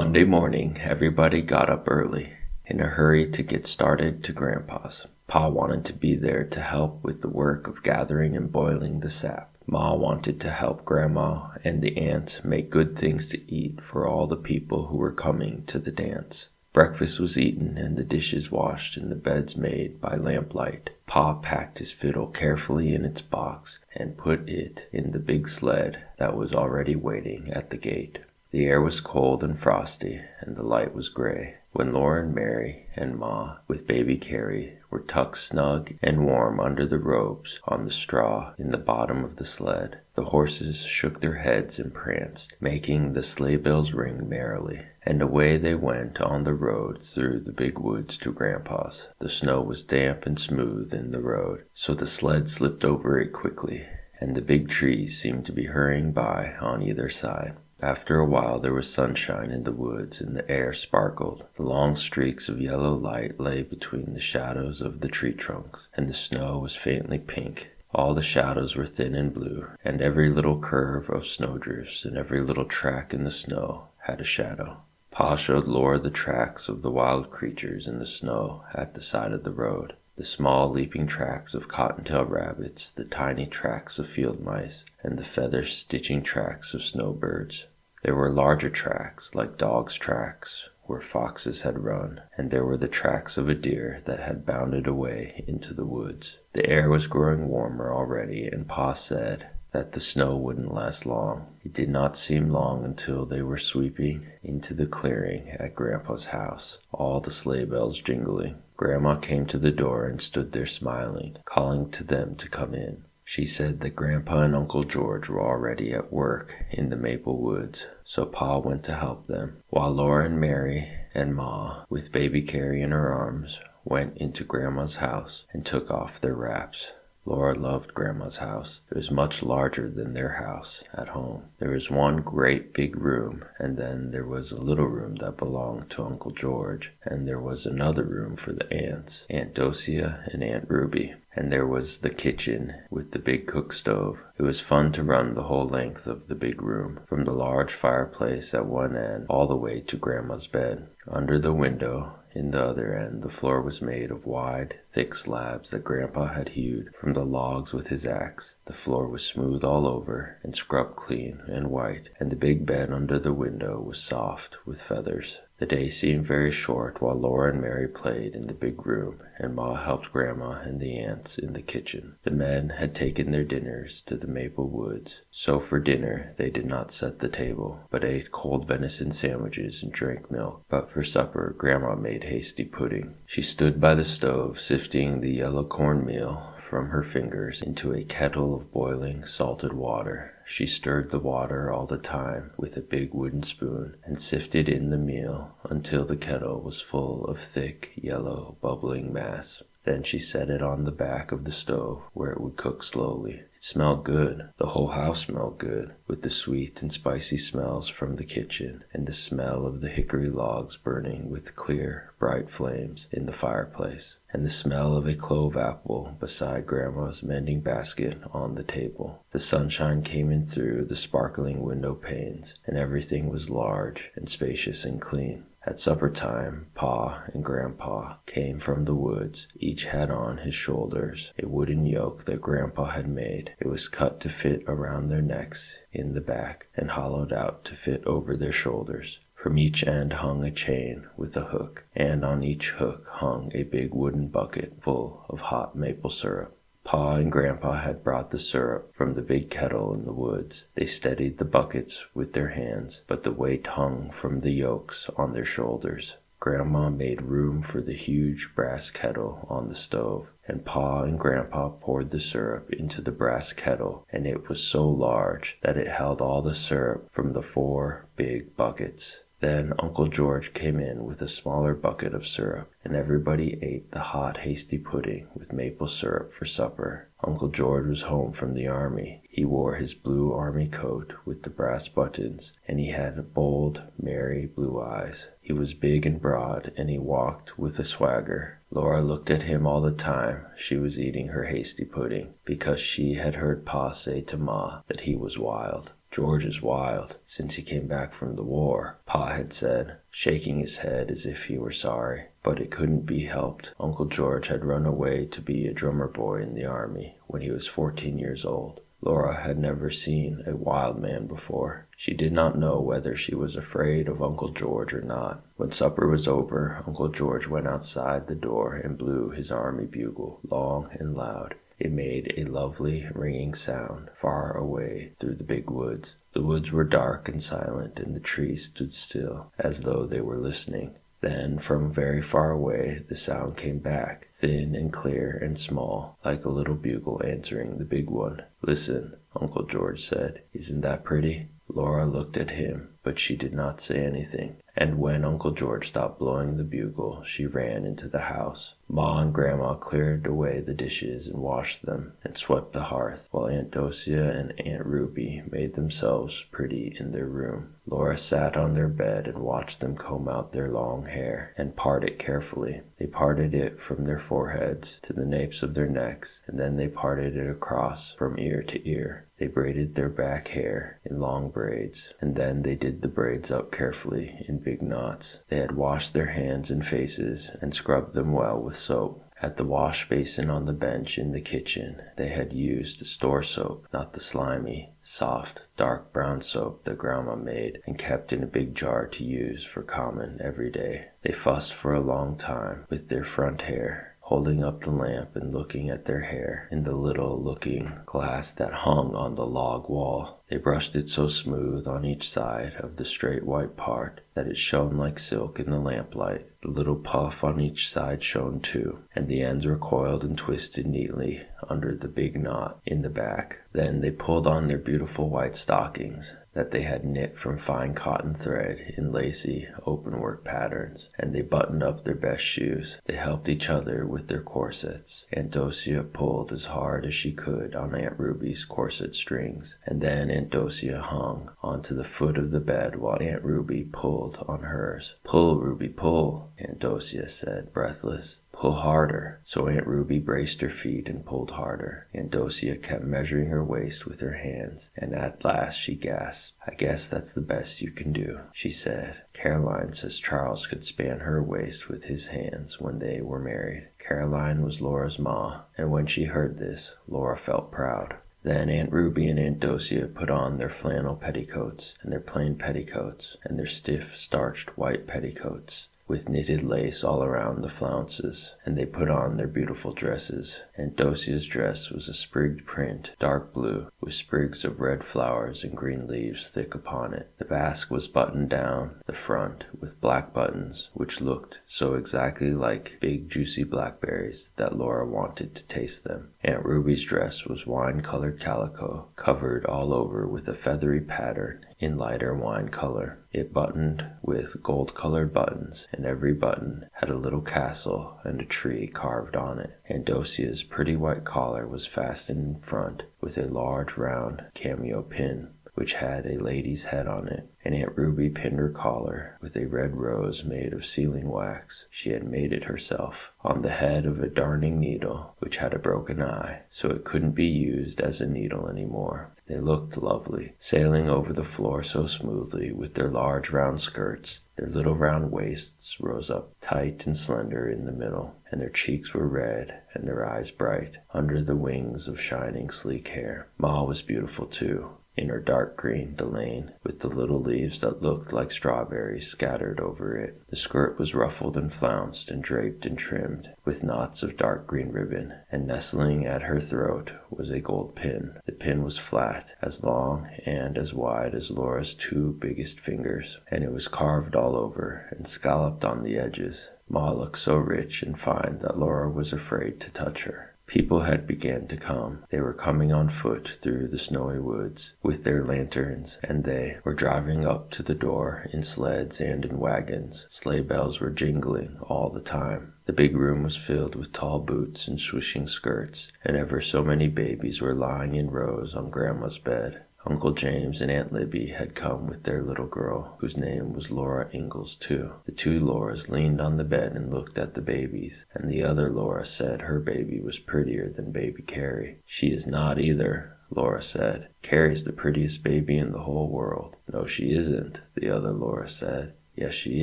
Monday morning, everybody got up early, in a hurry to get started to Grandpa's. Pa wanted to be there to help with the work of gathering and boiling the sap. Ma wanted to help Grandma and the aunts make good things to eat for all the people who were coming to the dance. Breakfast was eaten and the dishes washed and the beds made by lamplight. Pa packed his fiddle carefully in its box and put it in the big sled that was already waiting at the gate. The air was cold and frosty, and the light was gray, when Laura and Mary and Ma, with baby Carrie, were tucked snug and warm under the robes on the straw in the bottom of the sled. The horses shook their heads and pranced, making the sleigh bells ring merrily, and away they went on the road through the big woods to Grandpa's. The snow was damp and smooth in the road, so the sled slipped over it quickly, and the big trees seemed to be hurrying by on either side. After a while there was sunshine in the woods and the air sparkled. The long streaks of yellow light lay between the shadows of the tree trunks, and the snow was faintly pink. All the shadows were thin and blue, and every little curve of snowdrifts and every little track in the snow had a shadow. Pa showed Laura the tracks of the wild creatures in the snow at the side of the road. The small leaping tracks of cottontail rabbits, the tiny tracks of field mice, and the feather-stitching tracks of snowbirds. There were larger tracks, like dogs' tracks, where foxes had run, and there were the tracks of a deer that had bounded away into the woods. The air was growing warmer already, and Pa said that the snow wouldn't last long. It did not seem long until they were sweeping into the clearing at Grandpa's house, all the sleigh bells jingling. Grandma came to the door and stood there smiling, calling to them to come in. She said that Grandpa and Uncle George were already at work in the maple woods, so Pa went to help them, while Laura and Mary and Ma, with baby Carrie in her arms, went into Grandma's house and took off their wraps. Laura loved Grandma's house. It was much larger than their house at home. There was one great big room, and then there was a little room that belonged to Uncle George, and there was another room for the aunts, Aunt Docia and Aunt Ruby, and there was the kitchen with the big cook stove. It was fun to run the whole length of the big room, from the large fireplace at one end all the way to Grandma's bed. Under the window, in the other end, the floor was made of wide, thick slabs that Grandpa had hewed from the logs with his axe. The floor was smooth all over and scrubbed clean and white, and the big bed under the window was soft with feathers. The day seemed very short while Laura and Mary played in the big room, and Ma helped Grandma and the aunts in the kitchen. The men had taken their dinners to the maple woods, so for dinner they did not set the table, but ate cold venison sandwiches and drank milk. But for supper, Grandma made hasty pudding. She stood by the stove, sifting the yellow cornmeal from her fingers into a kettle of boiling salted water. She stirred the water all the time with a big wooden spoon and sifted in the meal until the kettle was full of thick, yellow, bubbling mass. Then she set it on the back of the stove where it would cook slowly. It smelled good. The whole house smelled good, with the sweet and spicy smells from the kitchen and the smell of the hickory logs burning with clear, bright flames in the fireplace, and the smell of a clove apple beside Grandma's mending basket on the table. The sunshine came in through the sparkling window panes, and everything was large and spacious and clean. At supper time, Pa and Grandpa came from the woods. Each had on his shoulders a wooden yoke that Grandpa had made. It was cut to fit around their necks in the back and hollowed out to fit over their shoulders. From each end hung a chain with a hook, and on each hook hung a big wooden bucket full of hot maple syrup. Pa and Grandpa had brought the syrup from the big kettle in the woods. They steadied the buckets with their hands, but the weight hung from the yokes on their shoulders. Grandma made room for the huge brass kettle on the stove, and Pa and Grandpa poured the syrup into the brass kettle, and it was so large that it held all the syrup from the 4 big buckets. Then Uncle George came in with a smaller bucket of syrup, and everybody ate the hot, hasty pudding with maple syrup for supper. Uncle George was home from the army. He wore his blue army coat with the brass buttons, and he had bold, merry blue eyes. He was big and broad, and he walked with a swagger. Laura looked at him all the time she was eating her hasty pudding, because she had heard Pa say to Ma that he was wild. "George is wild, since he came back from the war," Pa had said, shaking his head as if he were sorry. But it couldn't be helped. Uncle George had run away to be a drummer boy in the army when he was 14 years old. Laura had never seen a wild man before. She did not know whether she was afraid of Uncle George or not. When supper was over, Uncle George went outside the door and blew his army bugle, long and loud. It made a lovely ringing sound far away through the big woods. The woods were dark and silent, and the trees stood still, as though they were listening. Then, from very far away, the sound came back, thin and clear and small, like a little bugle answering the big one. "Listen," Uncle George said. "Isn't that pretty?" Laura looked at him, but she did not say anything. And when Uncle George stopped blowing the bugle, she ran into the house. Ma and Grandma cleared away the dishes and washed them and swept the hearth, while Aunt Docia and Aunt Ruby made themselves pretty in their room. Laura sat on their bed and watched them comb out their long hair and part it carefully. They parted it from their foreheads to the napes of their necks, and then they parted it across from ear to ear. They braided their back hair in long braids, and then they did the braids up carefully in big knots. They had washed their hands and faces and scrubbed them well with soap. At the wash basin on the bench in the kitchen, they had used store soap, not the slimy, soft, dark brown soap that Grandma made and kept in a big jar to use for common every day. They fussed for a long time with their front hair, holding up the lamp and looking at their hair in the little looking glass that hung on the log wall. They brushed it so smooth on each side of the straight white part that it shone like silk in the lamplight. The little puff on each side shone too, and the ends were coiled and twisted neatly under the big knot in the back. Then they pulled on their beautiful white stockings that they had knit from fine cotton thread in lacy, open-work patterns, and they buttoned up their best shoes. They helped each other with their corsets. Aunt Docia pulled as hard as she could on Aunt Ruby's corset strings, and then Aunt Docia hung onto the foot of the bed while Aunt Ruby pulled on hers. "Pull, Ruby, pull," Aunt Docia said, breathless. "Pull harder." So Aunt Ruby braced her feet and pulled harder. Aunt Docia kept measuring her waist with her hands, and at last she gasped. "I guess that's the best you can do," she said. "Caroline says Charles could span her waist with his hands when they were married." Caroline was Laura's ma, and when she heard this, Laura felt proud. Then Aunt Ruby and Aunt Docia put on their flannel petticoats and their plain petticoats and their stiff, starched white petticoats with knitted lace all around the flounces, and they put on their beautiful dresses. Aunt Docia's dress was a sprigged print, dark blue, with sprigs of red flowers and green leaves thick upon it. The basque was buttoned down the front with black buttons, which looked so exactly like big juicy blackberries that Laura wanted to taste them. Aunt Ruby's dress was wine-colored calico, covered all over with a feathery pattern in lighter wine color. It buttoned with gold-colored buttons, and every button had a little castle and a tree carved on it. Aunt Docia's pretty white collar was fastened in front with a large round cameo pin, which had a lady's head on it, and Aunt Ruby pinned her collar with a red rose made of sealing wax. She had made it herself, on the head of a darning needle, which had a broken eye, so it couldn't be used as a needle any more. They looked lovely, sailing over the floor so smoothly with their large round skirts. Their little round waists rose up tight and slender in the middle, and their cheeks were red and their eyes bright under the wings of shining sleek hair. Ma was beautiful too, in her dark green delaine, with the little leaves that looked like strawberries scattered over it. The skirt was ruffled and flounced and draped and trimmed with knots of dark green ribbon, and nestling at her throat was a gold pin. The pin was flat, as long and as wide as Laura's two biggest fingers, and it was carved all over and scalloped on the edges. Ma looked so rich and fine that Laura was afraid to touch her. People had begun to come. They were coming on foot through the snowy woods with their lanterns, and they were driving up to the door in sleds and in wagons. Sleigh bells were jingling all the time. The big room was filled with tall boots and swishing skirts, and ever so many babies were lying in rows on Grandma's bed. Uncle James and Aunt Libby had come with their little girl, whose name was Laura Ingalls, too. The two Lauras leaned on the bed and looked at the babies, and the other Laura said her baby was prettier than baby Carrie. "She is not either," Laura said. "Carrie's the prettiest baby in the whole world." "No, she isn't," the other Laura said. "Yes, she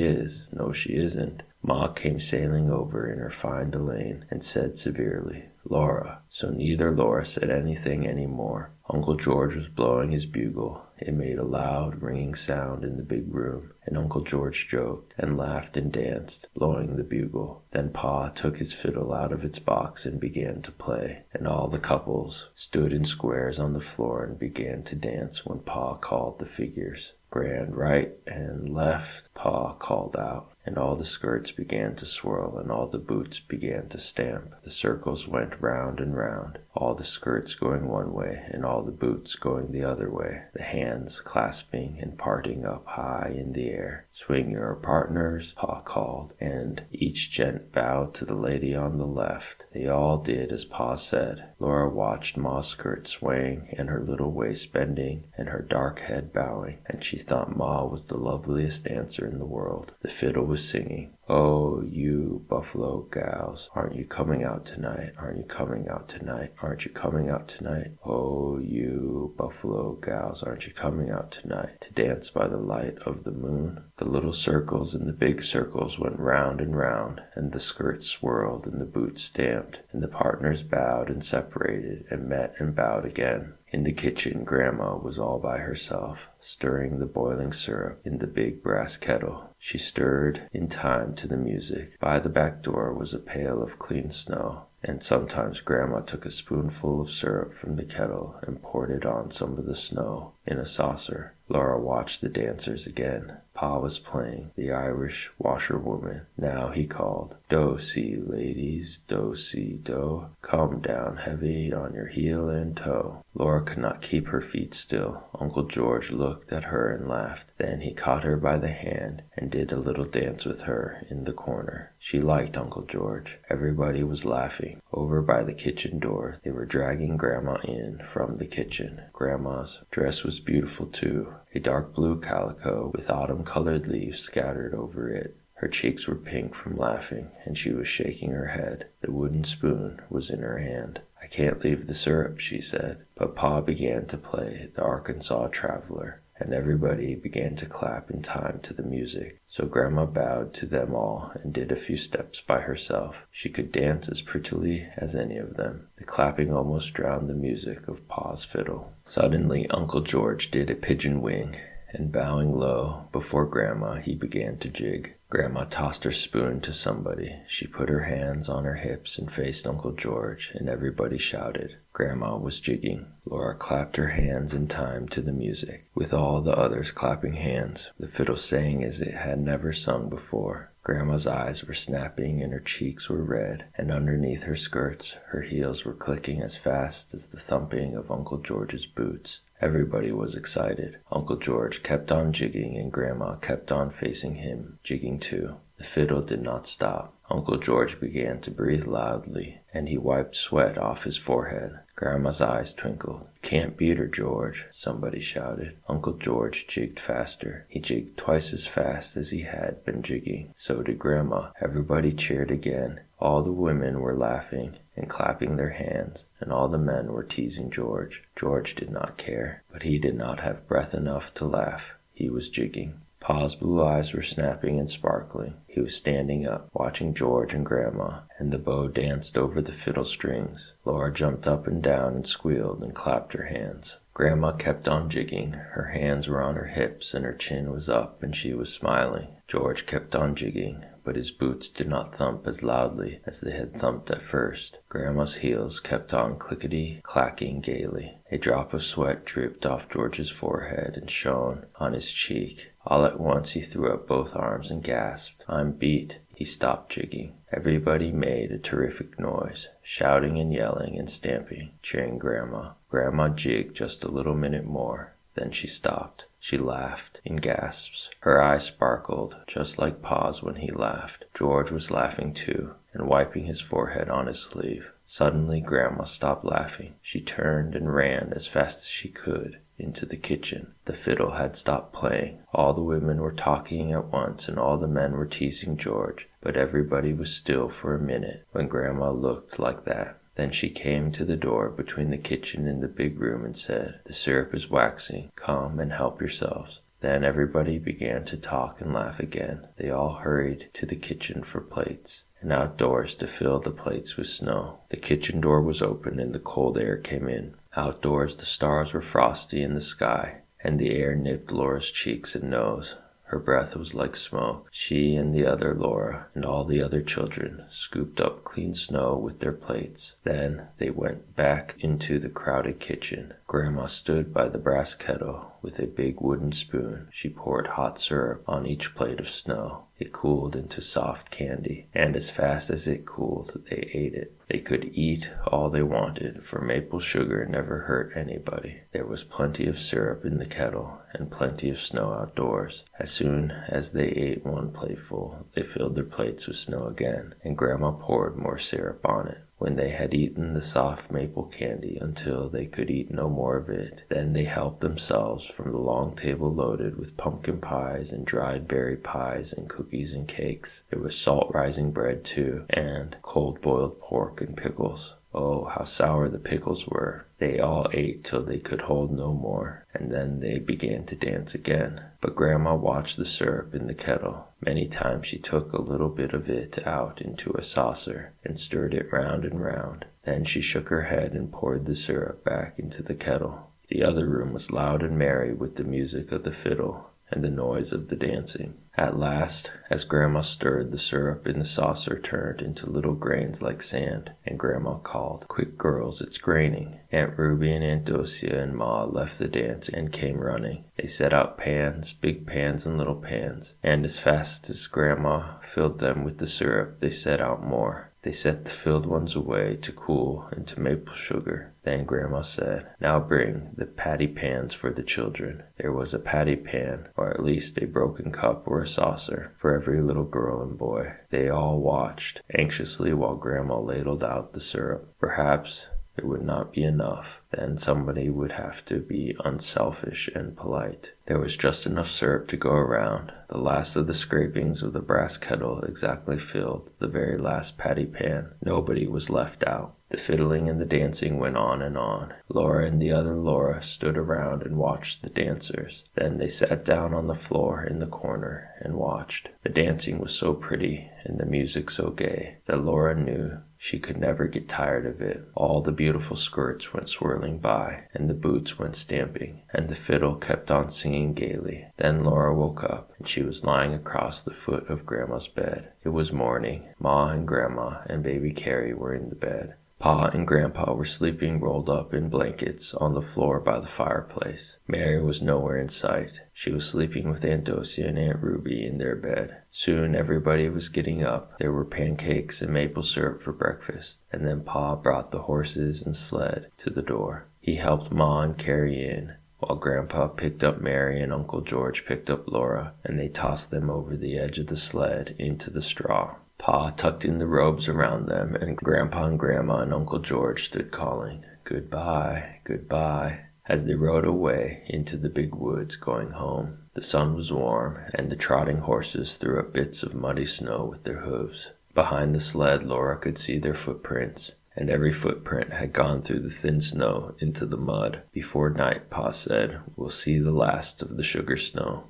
is." "No, she isn't." Ma came sailing over in her fine Delane and said severely, "Laura." So neither Laura said anything any more. Uncle George was blowing his bugle. It made a loud, ringing sound in the big room, and Uncle George joked and laughed and danced, blowing the bugle. Then Pa took his fiddle out of its box and began to play, and all the couples stood in squares on the floor and began to dance when Pa called the figures. "Grand right and left," Pa called out, and all the skirts began to swirl and all the boots began to stamp. The circles went round and round, all the skirts going one way and all the boots going the other way, the hands clasping and parting up high in the air. "Swing your partners," Pa called, and each gent bowed to the lady on the left. They all did as Pa said. Laura watched Ma's skirt swaying and her little waist bending and her dark head bowing, and she thought Ma was the loveliest dancer in the world. The fiddle was singing, "Oh, you Buffalo gals, aren't you coming out tonight? Aren't you coming out tonight? Aren't you coming out tonight? Oh, you Buffalo gals, aren't you coming out tonight to dance by the light of the moon?" The little circles and the big circles went round and round, and the skirts swirled and the boots stamped, and the partners bowed and separated and met and bowed again. In the kitchen, Grandma was all by herself, stirring the boiling syrup in the big brass kettle. She stirred in time to the music. By the back door was a pail of clean snow, and sometimes Grandma took a spoonful of syrup from the kettle and poured it on some of the snow in a saucer. Laura watched the dancers again. Pa was playing the Irish washerwoman. Now he called, "Do-si, ladies, do-si, do. Come down heavy on your heel and toe." Laura could not keep her feet still. Uncle George looked at her and laughed. Then he caught her by the hand and did a little dance with her in the corner. She liked Uncle George. Everybody was laughing. Over by the kitchen door, they were dragging Grandma in from the kitchen. Grandma's dress was beautiful too, a dark blue calico with autumn-colored leaves scattered over it. Her cheeks were pink from laughing, and she was shaking her head. The wooden spoon was in her hand. "I can't leave the syrup," she said. But Pa began to play the Arkansas Traveler, and everybody began to clap in time to the music. So Grandma bowed to them all and did a few steps by herself. She could dance as prettily as any of them. The clapping almost drowned the music of Pa's fiddle. Suddenly Uncle George did a pigeon wing, and bowing low before Grandma, he began to jig. Grandma tossed her spoon to somebody. She put her hands on her hips and faced Uncle George, and everybody shouted. Grandma was jigging. Laura clapped her hands in time to the music, with all the others clapping hands. The fiddle sang as it had never sung before. Grandma's eyes were snapping and her cheeks were red, and underneath her skirts, her heels were clicking as fast as the thumping of Uncle George's boots. Everybody was excited. Uncle George kept on jigging and Grandma kept on facing him, jigging too. The fiddle did not stop. Uncle George began to breathe loudly, and he wiped sweat off his forehead. Grandma's eyes twinkled. "Can't beat her, George," somebody shouted. Uncle George jigged faster. He jigged twice as fast as he had been jigging. So did Grandma. Everybody cheered again. All the women were laughing and clapping their hands, and all the men were teasing George. George did not care, but he did not have breath enough to laugh. He was jigging. Pa's blue eyes were snapping and sparkling. He was standing up, watching George and Grandma, and the bow danced over the fiddle strings. Laura jumped up and down and squealed and clapped her hands. Grandma kept on jigging. Her hands were on her hips and her chin was up and she was smiling. George kept on jigging, but his boots did not thump as loudly as they had thumped at first. Grandma's heels kept on clickety-clacking gaily. A drop of sweat dripped off George's forehead and shone on his cheek. All at once he threw up both arms and gasped, "I'm beat." He stopped jigging. Everybody made a terrific noise, shouting and yelling and stamping, cheering Grandma. Grandma jigged just a little minute more. Then she stopped. She laughed in gasps. Her eyes sparkled, just like Pa's when he laughed. George was laughing too, and wiping his forehead on his sleeve. Suddenly Grandma stopped laughing. She turned and ran as fast as she could into the kitchen. The fiddle had stopped playing. All the women were talking at once, and all the men were teasing George, but everybody was still for a minute when Grandma looked like that. Then she came to the door between the kitchen and the big room and said, "The syrup is waxing. Come and help yourselves." Then everybody began to talk and laugh again. They all hurried to the kitchen for plates, and outdoors to fill the plates with snow. The kitchen door was open and the cold air came in. Outdoors the stars were frosty in the sky, and the air nipped Laura's cheeks and nose. Her breath was like smoke. She and the other Laura and all the other children scooped up clean snow with their plates. Then they went back into the crowded kitchen. Grandma stood by the brass kettle with a big wooden spoon. She poured hot syrup on each plate of snow. It cooled into soft candy, and as fast as it cooled, they ate it. They could eat all they wanted, for maple sugar never hurt anybody. There was plenty of syrup in the kettle, and plenty of snow outdoors. As soon as they ate one plateful, they filled their plates with snow again, and Grandma poured more syrup on it. When they had eaten the soft maple candy until they could eat no more of it, then they helped themselves from the long table loaded with pumpkin pies and dried berry pies and cookies and cakes. There was salt rising bread too, and cold boiled pork and pickles. Oh, how sour the pickles were. They all ate till they could hold no more, and then they began to dance again. But Grandma watched the syrup in the kettle. Many times she took a little bit of it out into a saucer and stirred it round and round. Then she shook her head and poured the syrup back into the kettle. The other room was loud and merry with the music of the fiddle and the noise of the dancing. At last, as Grandma stirred, the syrup in the saucer turned into little grains like sand, and Grandma called, "Quick, girls, it's graining." Aunt Ruby and Aunt Docia and Ma left the dance and came running. They set out pans, big pans and little pans, and as fast as Grandma filled them with the syrup, they set out more. They set the filled ones away to cool into maple sugar. Then Grandma said, "Now bring the patty pans for the children." There was a patty pan, or at least a broken cup or a saucer, for every little girl and boy. They all watched anxiously while Grandma ladled out the syrup. Perhaps it would not be enough. Then somebody would have to be unselfish and polite. There was just enough syrup to go around. The last of the scrapings of the brass kettle exactly filled the very last patty pan. Nobody was left out. The fiddling and the dancing went on and on. Laura and the other Laura stood around and watched the dancers. Then they sat down on the floor in the corner and watched. The dancing was so pretty and the music so gay that Laura knew she could never get tired of it. All the beautiful skirts went swirling by, and the boots went stamping, and the fiddle kept on singing gaily. Then Laura woke up, and she was lying across the foot of Grandma's bed. It was morning. Ma and Grandma and baby Carrie were in the bed. Pa and Grandpa were sleeping rolled up in blankets on the floor by the fireplace. Mary was nowhere in sight. She was sleeping with Aunt Docia and Aunt Ruby in their bed. Soon everybody was getting up. There were pancakes and maple syrup for breakfast, and then Pa brought the horses and sled to the door. He helped Ma and Carrie in, while Grandpa picked up Mary and Uncle George picked up Laura, and they tossed them over the edge of the sled into the straw. Pa tucked in the robes around them, and Grandpa and Grandma and Uncle George stood calling, "Goodbye, goodbye," as they rode away into the big woods going home. The sun was warm, and the trotting horses threw up bits of muddy snow with their hooves. Behind the sled, Laura could see their footprints, and every footprint had gone through the thin snow into the mud. Before night, Pa said, "We'll see the last of the sugar snow."